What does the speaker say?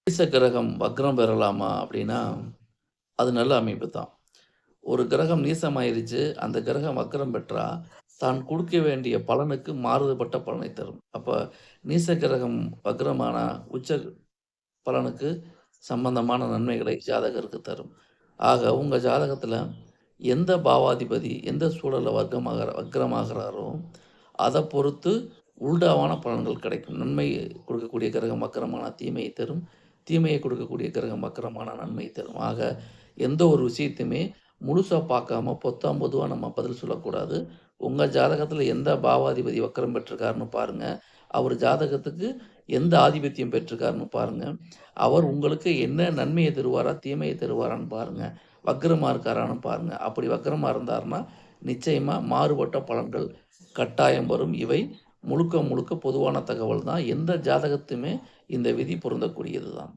நீச கிரகம் வக்ரம் பெறலாமா அப்படின்னா, அது நல்ல அமைப்பு தான். ஒரு கிரகம் நீசமாயிருச்சு, அந்த கிரகம் வக்ரம் பெற்றா, தான் குடுக்க வேண்டிய பலனுக்கு மாறுபட்ட பலனை தரும். அப்ப நீச கிரகம் வக்ரமானா, உச்ச பலனுக்கு சம்பந்தமான நன்மைகளை ஜாதகருக்கு தரும். ஆக உங்க ஜாதகத்தில எந்த பாவாதிபதி எந்த சூழல்ல வக்ரமாகிறாரோ, அத பொறுத்து உல்டாவான பலன்கள் கிடைக்கும். நன்மை கொடுக்கக்கூடிய கிரகம் வக்ரமானா தீமையை தரும். தீமையை கொடுக்கக்கூடிய கிரகம் வக்ரமானா நன்மை தரும். ஆக எந்த ஒரு விஷயத்தையுமே முழுசா பார்க்காம பொத்தாம் பொதுவா நம்ம பதில் சொல்லக்கூடாது. உங்க ஜாதகத்தில எந்த பாவாதிபதி வக்ரம் பெற்றிருக்காருன்னு பாருங்க. அவர் ஜாதகத்துக்கு எந்த ஆதிபத்தியம் பெற்றிருக்காருன்னு பாருங்க. அவர் உங்களுக்கு என்ன நன்மைய தருவாரா? தீமைய தருவாரான்னு பாருங்க. வக்ரமா இருக்காரான்னு பாருங்க. அப்படி வக்ரமா இருந்தார்னா, நிச்சயமா மாறுபட்ட பலன்கள் கட்டாயம் வரும். இவை முழுக்க முழுக்க பொதுவான தகவல் தான். எந்த ஜாதகத்துமே இந்த விதி பொருந்தக்கூடியது தான்.